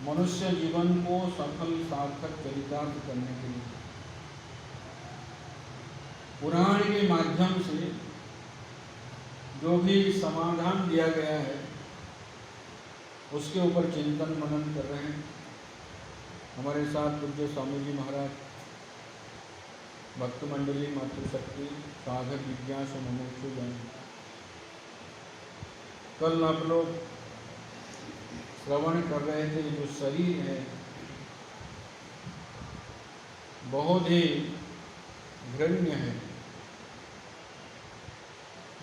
मनुष्य जीवन को सफल सार्थक चरितार्थ करने के लिए पुराण के माध्यम से जो भी समाधान दिया गया है उसके ऊपर चिंतन मनन कर रहे हैं। हमारे साथ पूज्य स्वामी जी महाराज, भक्त मंडली, मातृशक्ति, साधक, जिज्ञासु, मुमुक्षु जन। कल आप लोग श्रवण कर रहे थे, जो शरीर है बहुत ही घृण्य है,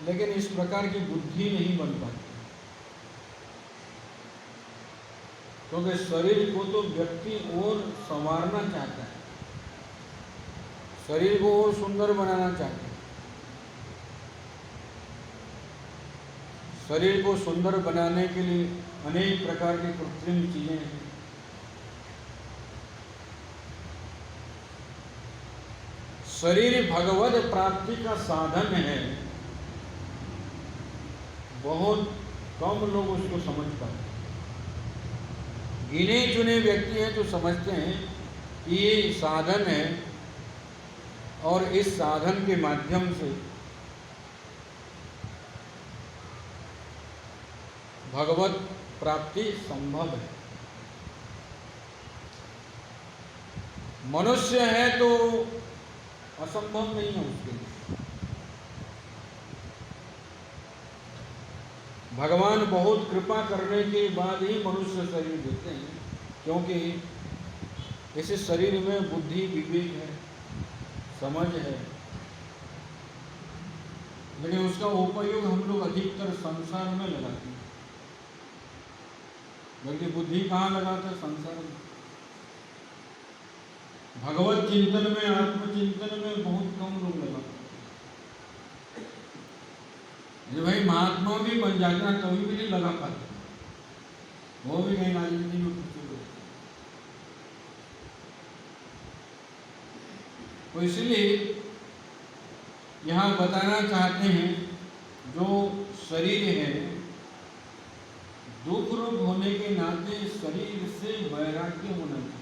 लेकिन इस प्रकार की बुद्धि नहीं बन पाती, क्योंकि शरीर को तो व्यक्ति और संवारना चाहता है, शरीर को और सुंदर बनाना चाहता है। शरीर को सुंदर बनाने के लिए अनेक प्रकार की कृत्रिम चीजें हैं। शरीर भगवत प्राप्ति का साधन है, बहुत कम लोग उसको समझ पाते हैं। गिने चुने व्यक्ति हैं जो समझते हैं कि ये साधन है और इस साधन के माध्यम से भगवत प्राप्ति संभव है। मनुष्य है तो असंभव नहीं है उसके लिए। भगवान बहुत कृपा करने के बाद ही मनुष्य शरीर देते हैं, क्योंकि इस शरीर में बुद्धि, विवेक है, समझ है, लेकिन उसका उपयोग हम लोग अधिकतर संसार में लगाते हैं। बल्कि बुद्धि कहाँ लगाते हैं? संसार में। भगवत चिंतन में, आत्मचिंतन में बहुत कम लोग लगाते हैं। जो भाई महात्मा भी बन जाते हैं तभी भी नहीं लगा पाते, वो भी कहीं राजनीति में कुछ लोग। तो इसलिए यहाँ बताना चाहते हैं, जो शरीर है दुख रूप होने के नाते शरीर से वैराग्य होना चाहिए।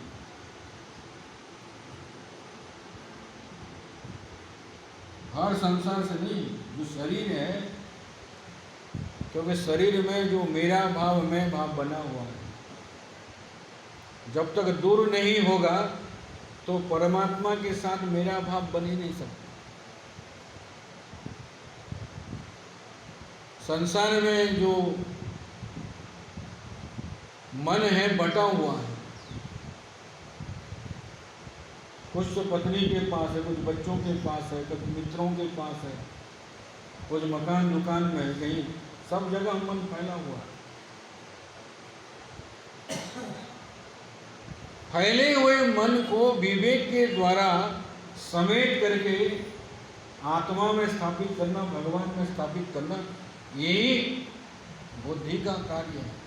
हर संसार से नहीं, जो शरीर है, क्योंकि शरीर में जो मेरा भाव, मैं भाव बना हुआ है, जब तक दूर नहीं होगा तो परमात्मा के साथ मेरा भाव बन ही नहीं सकता। संसार में जो मन है बटा हुआ है, कुछ तो पत्नी के पास है, कुछ बच्चों के पास है, कुछ मित्रों के पास है, कुछ मकान दुकान में है, कहीं सब जगह मन फैला हुआ है। फैले हुए मन को विवेक के द्वारा समेट करके आत्मा में स्थापित करना, भगवान में स्थापित करना, यही बुद्धि का कार्य है।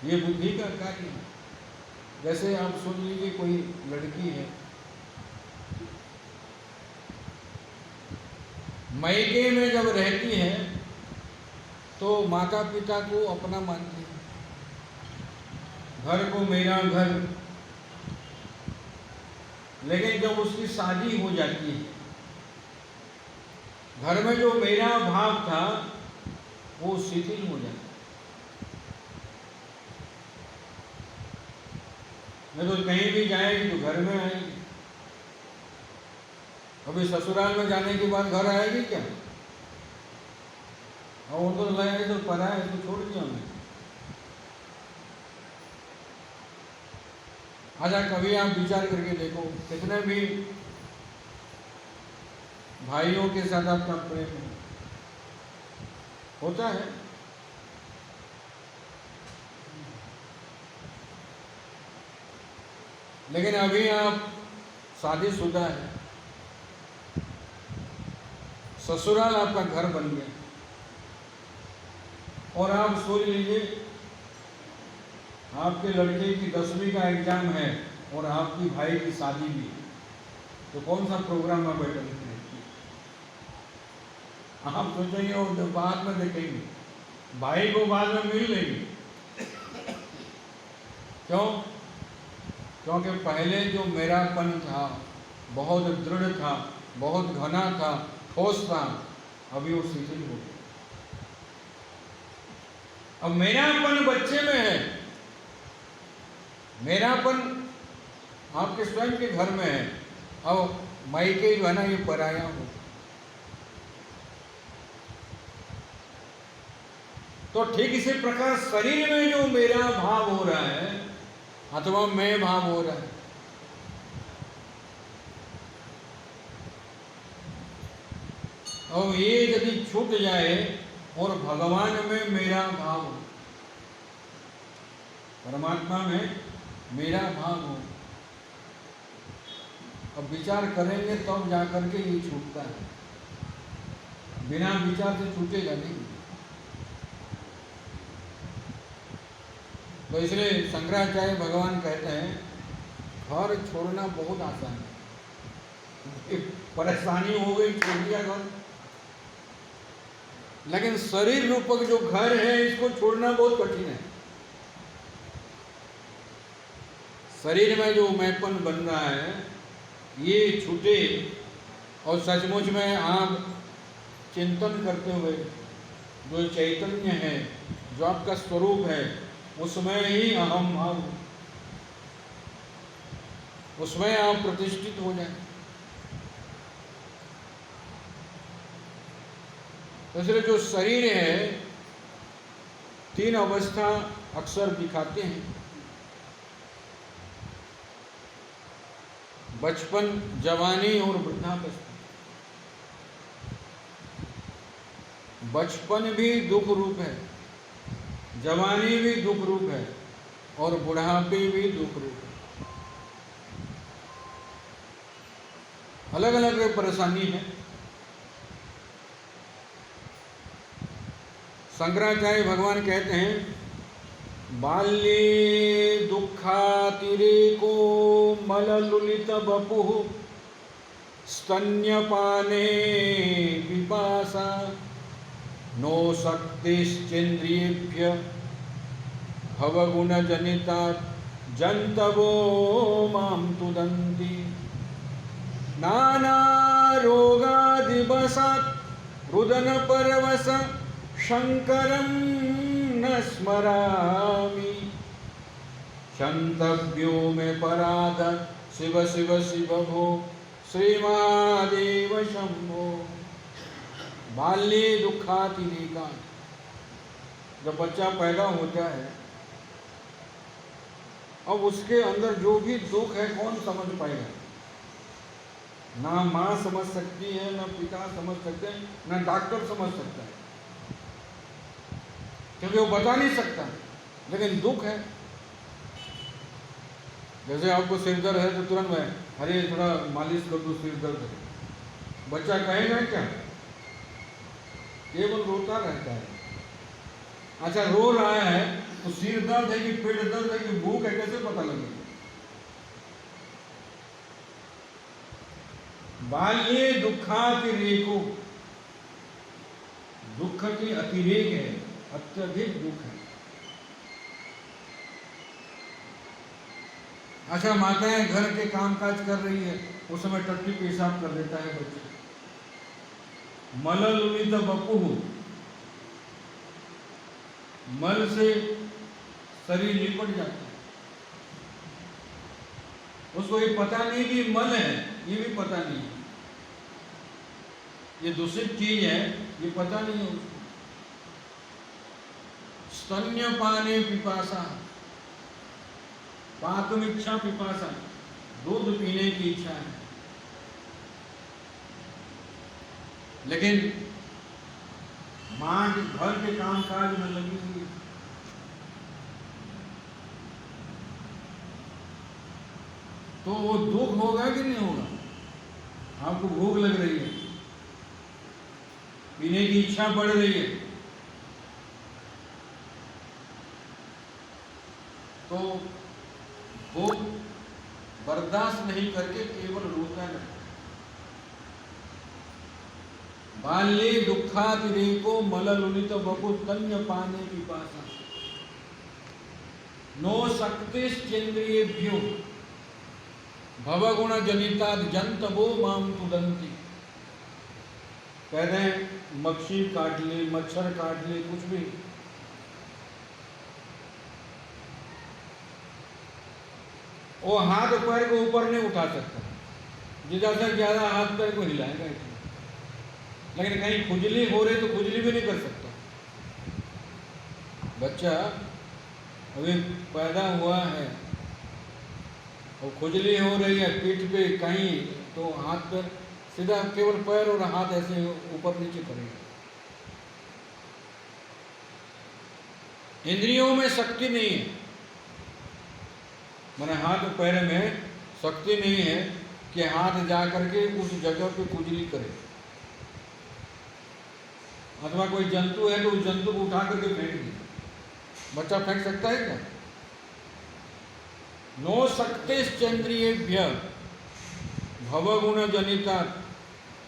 ये बुद्धि का कार्य है। जैसे आप सुन लीजिए, कोई लड़की है, मायके में जब रहती है तो माता पिता को अपना मानती है, घर को मेरा घर। लेकिन जब उसकी शादी हो जाती है, घर में जो मेरा भाव था वो शिथिल हो जाता है। मैं तो कहीं भी जाएगी तो घर में आएगी, अभी ससुराल में जाने के बाद घर आएगी क्या? और उनको तो लगेगा तो पढ़ा है, इसको छोड़ दिया मैं। अच्छा, कभी आप विचार करके देखो, कितने भी भाइयों के साथ आपका प्रेम होता है, लेकिन अभी आप शादीशुदा है, ससुराल आपका घर बन गया, और आप सोच लीजिए आपके लड़के की 10वीं का एग्जाम है और आपकी भाई की शादी भी है, तो कौन सा प्रोग्राम आप बैठे हैं? आप सोचेंगे और बाद में देखेंगे, भाई को बाद में मिल लेंगे, क्यों? क्योंकि पहले जो मेरापन था बहुत दृढ़ था, बहुत घना था, ठोस था, अभी वो शिथिल हो गया। अब मेरापन बच्चे में है, मेरापन आपके स्वयं के घर में है, अब मायके जो है ना ये पराया हो। तो ठीक इसी प्रकार शरीर में जो मेरा भाव हो रहा है अथवा मैं भाव हो रहा है, और ये यदि छूट जाए और भगवान में मेरा भाव हो, परमात्मा में मेरा भाव हो, अब विचार करेंगे तब तो जाकर के ये छूटता है, बिना विचार से छूटेगा नहीं। तो इसलिए शंकराचार्य भगवान कहते हैं घर छोड़ना बहुत आसान है, परेशानी हो गई छोड़ दिया घर, लेकिन शरीर रूपक जो घर है इसको छोड़ना बहुत कठिन है। शरीर में जो मैपन बन रहा है ये छूटे और सचमुच में आप चिंतन करते हुए जो चैतन्य है, जो आपका स्वरूप है, उसमें ही अहम भाव, उसमें आप प्रतिष्ठित हो जाए। इसलिए जो शरीर है तीन अवस्था अक्सर दिखाते हैं, बचपन, जवानी और वृद्धावस्था। बचपन भी दुख रूप है, जवानी भी दुख रूप है और बुढ़ापे भी दुख रूप है। अलग अलग परेशानी है। शंकराचार्य भगवान कहते हैं बाल्ये दुखातिरेको मललुलित बपुः स्तन्यपाने पिपासा नो शक्तिश्चेन्द्रियेभ्य भवगुणजनिता जन्तवो मां तुदन्ति नाना रोगादिवसात् रुदनपरवश शंकरं न स्मरामि क्षन्तव्यो मे पराध शिव शिव शिव भो श्रीमादेव शंभो। बाल्ये दुखातिरेका, जब बच्चा पैदा होता है अब उसके अंदर जो भी दुख है कौन समझ पाएगा? ना माँ समझ सकती है, ना पिता समझ सकते हैं, ना डॉक्टर समझ सकता है, क्योंकि वो बता नहीं सकता। लेकिन दुख है, जैसे आपको सिर दर्द है तो तुरंत में अरे थोड़ा मालिश कर दो, सिर दर्द है। बच्चा कहेगा क्या? केवल रोता रहता है। अच्छा, रो रहा है तो सिर दर्द है कि पेट दर्द है कि भूख है, कैसे पता लगेगा? बाल्ये दुखातिरेको, दुख की अतिरेक है, अत्यधिक दुख है। अच्छा, माताएं घर के कामकाज कर रही है, उस समय टट्टी पेशाब कर देता है बच्चा। मललुलित बपुः, मल से शरीर लिपट जाता है, उसको ये पता नहीं कि मल है, ये भी पता नहीं है, ये दूषित चीज है, ये पता नहीं है उसको। स्तन्यपाने पिपासा, पातुम इच्छा पिपासा, दूध पीने की इच्छा है, लेकिन माँ घर के कामकाज में लगी हुई है। तो वो दुख होगा कि नहीं होगा? आपको भूख लग रही है, पीने की इच्छा बढ़ रही है, तो भूख बर्दाश्त नहीं करके केवल रोता रहता। बाल्ये दुखातिरेको मललुलित बपुः स्तन्यपाने पिपासा। नो शक्तिश्चेन्द्रियेभ्यो भवगुण जनिताद जंतवो माम तुदंती। कहते हैं मक्खी काट ली, मच्छर काट ली, कुछ भी, वो हाथ पैर को ऊपर नहीं उठा सकता, ज़्यादा से ज़्यादा हाथ पैर को हिलाएगा इतना। लेकिन कहीं खुजली हो रही तो खुजली भी नहीं कर सकता। बच्चा अभी पैदा हुआ है और खुजली हो रही है पीठ पे कहीं, तो हाथ पैर सीधा, केवल पैर और हाथ ऐसे ऊपर नीचे करेगा। इंद्रियों में शक्ति नहीं है, मैंने हाथ पैर में शक्ति नहीं है कि हाथ जा करके उस जगह पे खुजली करे। अथवा कोई जंतु है तो उस जंतु को उठा करके फेंक दिया, बच्चा फेंक सकता है क्या? नो शक्तिश्चेन्द्रियेभ्य भवगुण जनिता,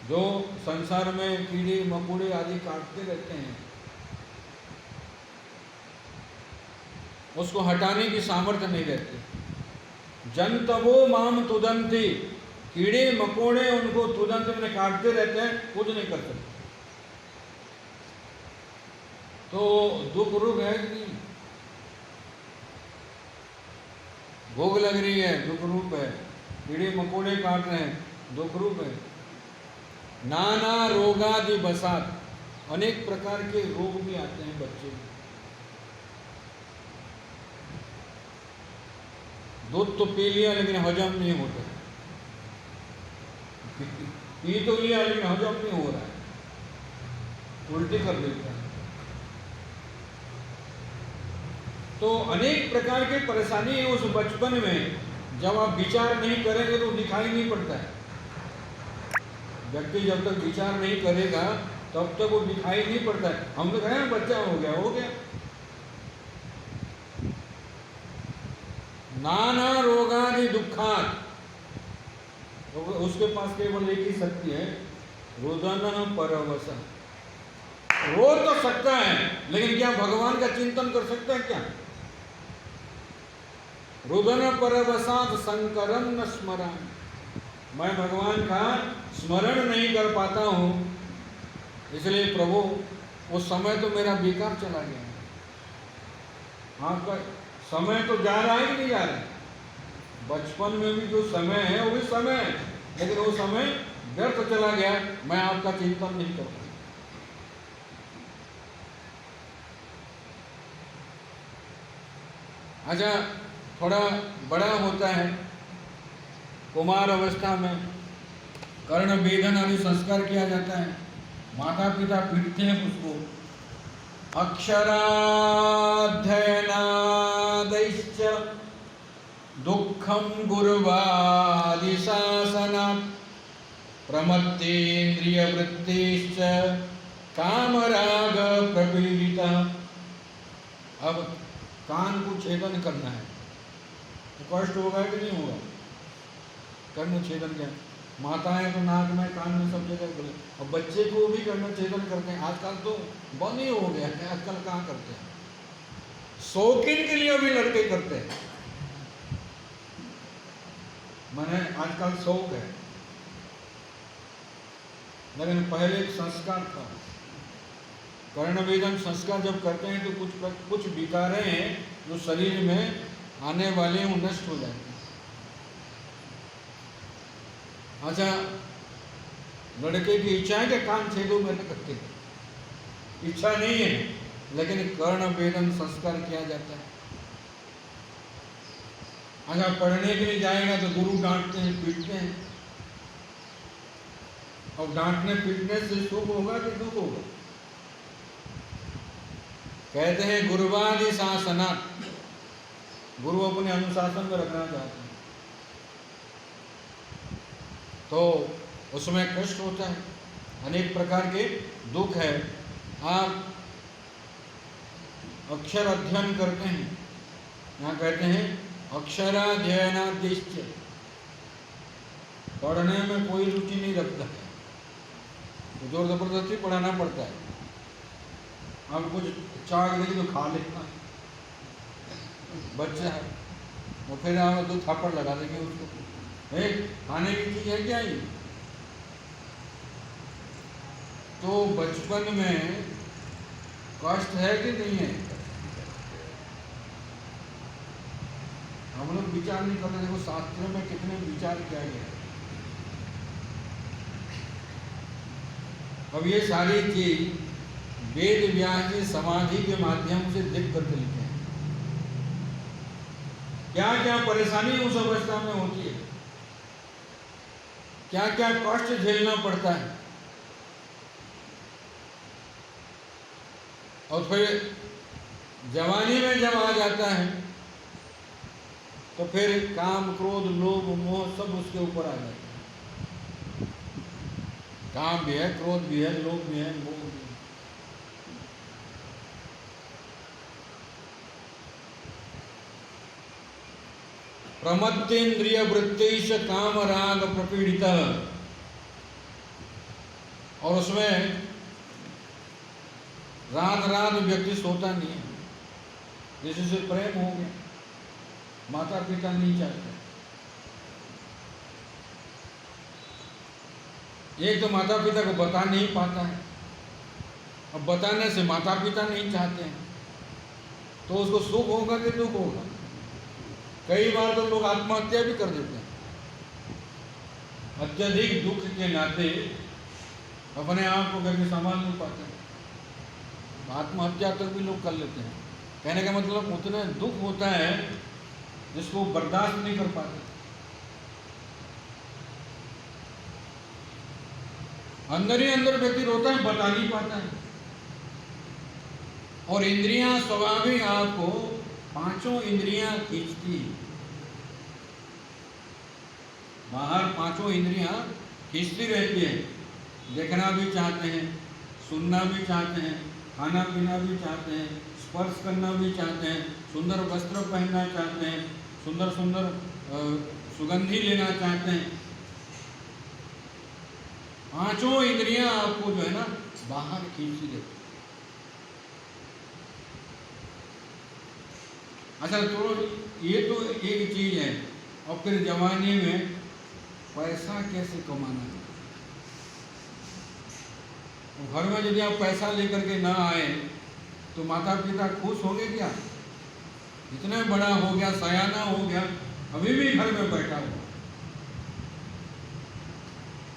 जो संसार में कीड़े मकोड़े आदि काटते रहते हैं, उसको हटाने की सामर्थ्य नहीं रहती। जंतवो माम तुदंती, कीड़े मकोड़े उनको तुदंत में काटते रहते हैं, कुछ नहीं कर सकते। तो दुख रूप है कि नहीं? भूख लग रही है, दुख रूप है। कीड़े मकोड़े काट रहे हैं, दुख रूप है। नाना रोगादि बसात, अनेक प्रकार के रोग भी आते हैं बच्चे में। दूध तो पी लिया लेकिन हजम नहीं होता, पी तो लिया लेकिन हजम नहीं हो रहा है, उल्टी कर देता है। तो अनेक प्रकार की परेशानी है उस बचपन में। जब आप विचार नहीं करेंगे तो दिखाई नहीं पड़ता है। व्यक्ति जब तक विचार नहीं करेगा तब तक वो दिखाई नहीं पड़ता है। हम तो कहें बच्चा हो गया। नाना रोगादि दुखात, तो उसके पास केवल एक ही शक्ति है, रोदन परवश। रो तो सकता है लेकिन क्या भगवान का चिंतन कर सकता है क्या? रुदन परवसात शंकरम न स्मरण, मैं भगवान का स्मरण नहीं कर पाता हूँ, इसलिए प्रभु वो समय तो मेरा बेकार चला गया है। आपका समय तो जा रहा है कि नहीं जा रहा है? बचपन में भी जो समय है वो भी समय है, लेकिन वो समय व्यर्थ चला गया, मैं आपका चिंतन नहीं करता। अच्छा, थोड़ा बड़ा होता है, कुमार अवस्था में कर्ण वेदन आदि संस्कार किया जाता है, माता पिता पीटते हैं उसको। अक्षराध्ययनादैश्च दुःखं गुरुवादि शासनात् प्रमत्तेन्द्रियवृत्तिश्च कामराग प्रपीडितः। अब कान को छेदन करना है तो कष्ट होगा कि नहीं होगा? कर्ण छेदन क्या, माताएं तो नाक में कान में सब जगह बोले, और बच्चे को भी कर्ण छेदन करते हैं। आजकल तो बंद ही हो गया है, आजकल कहाँ करते हैं, शौकीन के लिए भी लड़के करते हैं। मैंने आजकल शौक है, लेकिन पहले एक संस्कार था। कर्णवेदन संस्कार जब करते हैं तो कुछ विकारें हैं जो शरीर में आने वाले हैं, वो नष्ट हो जाते हैं। अच्छा, लड़के की इच्छा है कि कान छेदो, मैंने करते हैं, इच्छा नहीं है, लेकिन कर्णवेदन संस्कार किया जाता है। अच्छा, पढ़ने के लिए जाएगा तो गुरु डांटते हैं, पीटते हैं, और डांटने पीटने से सुख होगा कि दुख होगा? कहते हैं गुरुवादि शासना, गुरु अपने अनुशासन में रखना चाहते हैं तो उसमें कष्ट होता है, अनेक प्रकार के दुख है। आप अक्षर अध्ययन करते हैं, यहाँ कहते हैं अक्षराध्ययनादिश्च, पढ़ने में कोई रुचि नहीं रखता है तो जोर जबरदस्ती पढ़ाना पड़ता है। अब कुछ चाक नहीं तो खा लेता, बच्चा है, वो फिर आप 2 थप्पड़ लगा देंगे उसको, खाने की चीज़ है क्या ये? तो बचपन में कष्ट है कि नहीं है? हम लोग विचार नहीं करते। देखो शास्त्रों में कितने विचार किया गया है। अब ये सारी चीज वेद व्यास जी समाधि के माध्यम से दिख करके लिखे हैं। क्या क्या परेशानी उस अवस्था में होती है, क्या क्या कष्ट झेलना पड़ता है, और फिर जवानी में जब आ जाता है तो फिर काम क्रोध लोभ मोह सब उसके ऊपर आ जाता है। काम भी है, क्रोध भी है, लोभ भी है, मोह भी है। प्रमत्तेन्द्रिय वृत्तिश काम राग प्रपीड़ित, और उसमें रात रात व्यक्ति सोता नहीं है। जैसे से प्रेम हो गया, माता पिता नहीं चाहते। एक तो माता पिता को बता नहीं पाता है, अब बताने से माता पिता नहीं चाहते हैं, तो उसको सुख होगा कि दुख होगा? कई बार तो लोग आत्महत्या भी कर देते हैं, अत्यधिक दुख के नाते अपने आप को करके संभाल नहीं पाते हैं, आत्महत्या तक भी लोग कर लेते हैं। कहने का मतलब उतना दुख होता है जिसको बर्दाश्त नहीं कर पाते। अंदर ही अंदर व्यक्ति रोता है, बता नहीं पाता है। और इंद्रियां स्वाभाविक आपको 5 इंद्रियां खींचती, बाहर 5 इंद्रियां खींचती रहती है। देखना भी चाहते हैं, सुनना भी चाहते हैं, खाना पीना भी चाहते हैं, स्पर्श करना भी चाहते हैं, सुंदर वस्त्र पहनना चाहते हैं, सुंदर सुंदर सुगंधी लेना चाहते हैं। 5 इंद्रियां आपको जो है ना बाहर खींची देती। अच्छा, तो ये तो एक चीज है। और फिर जवानी में पैसा कैसे कमाना है? घर में यदि आप पैसा लेकर के ना आए तो माता पिता खुश होंगे क्या? इतना बड़ा हो गया, सयाना हो गया, अभी भी घर में बैठा हुआ,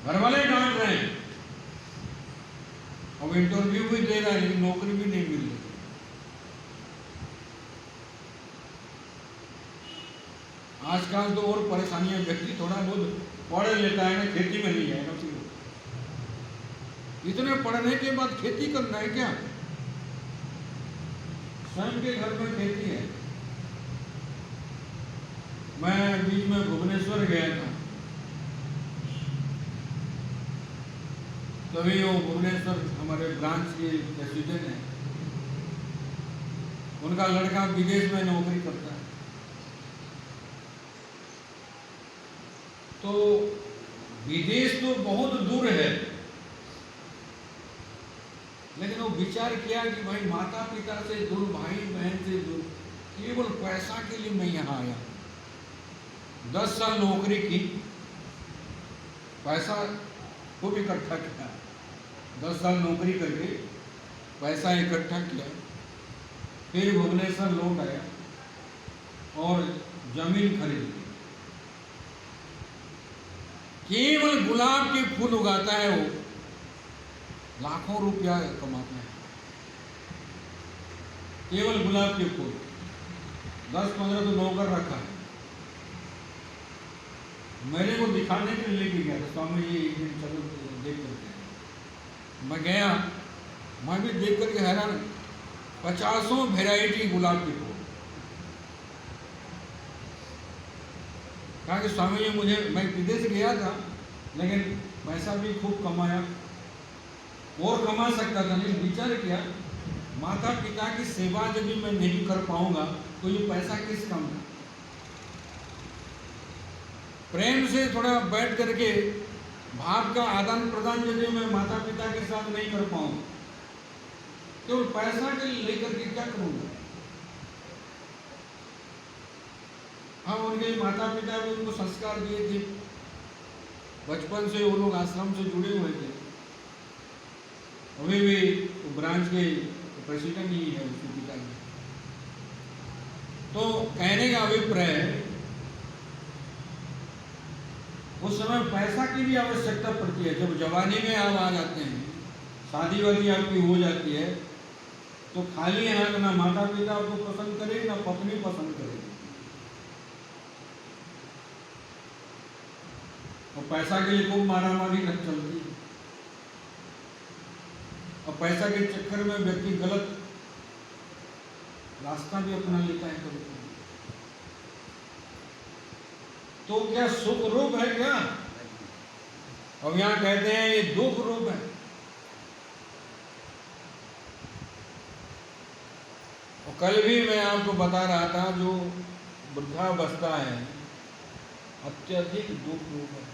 घर वाले डांट रहे हैं, अब इंटरव्यू भी दे रहा है लेकिन नौकरी भी नहीं मिल रही। आजकल तो और परेशानियां, व्यक्ति थोड़ा बहुत पढ़ लेता है ना, खेती में नहीं जाएगा। इतने पढ़ने के बाद खेती करना है क्या? स्वयं के घर में खेती है। मैं बीच में भुवनेश्वर गया था, तभी वो भुवनेश्वर हमारे ब्रांच के प्रेसिडेंट हैं, उनका लड़का विदेश में नौकरी करता है। तो विदेश तो बहुत दूर है, लेकिन वो विचार किया कि भाई माता पिता से दूर, भाई बहन से दूर, केवल पैसा के लिए मैं यहाँ आया। 10 साल नौकरी की, पैसा खूब इकट्ठा किया, 10 साल नौकरी करके पैसा इकट्ठा किया, फिर भुवनेश्वर लौट आया और जमीन खरीदी। केवल गुलाब के फूल उगाता है वो, लाखों रुपया कमाता है, केवल गुलाब के फूल। 10-15 तो नौकर रखा है। मेरे को दिखाने के लिए लेके गया था, स्वामी जी एक दिन चलो देख करके। मैं गया, मैं भी देख करके हैरान, 50 वैरायटी गुलाब के फूल। कहा कि स्वामी जी मुझे, मैं विदेश गया था लेकिन पैसा भी खूब कमाया, और कमा सकता था, लेकिन विचार किया माता पिता की सेवा यदि मैं नहीं कर पाऊंगा तो ये पैसा किस काम का? प्रेम से थोड़ा बैठ करके भाव का आदान प्रदान यदि मैं माता पिता के साथ नहीं कर पाऊँ तो पैसा के लेकर के क्या करूँगा? हाँ, उनके माता पिता भी उनको संस्कार दिए थे, बचपन से वो लोग आश्रम से जुड़े हुए थे। अभी भी ब्रांच के प्रेसिडेंट ही है उसके पिताजी। तो कहने का अभिप्राय, उस समय पैसा की भी आवश्यकता पड़ती है। जब जवानी में आप आ जाते हैं, शादी वादी आपकी हो जाती है, तो खाली हाथ ना माता पिता आपको पसंद करे ना पत्नी पसंद करे, और पैसा के लिए खूब मारामारी न चलती है। और पैसा के चक्कर में व्यक्ति गलत रास्ता भी अपना लेता है कभी कभी। तो क्या सुख रूप है क्या? अब यहां कहते हैं ये दुख रूप है। और कल भी मैं आपको बता रहा था, जो वृद्धावस्था है अत्यधिक दुख रूप है।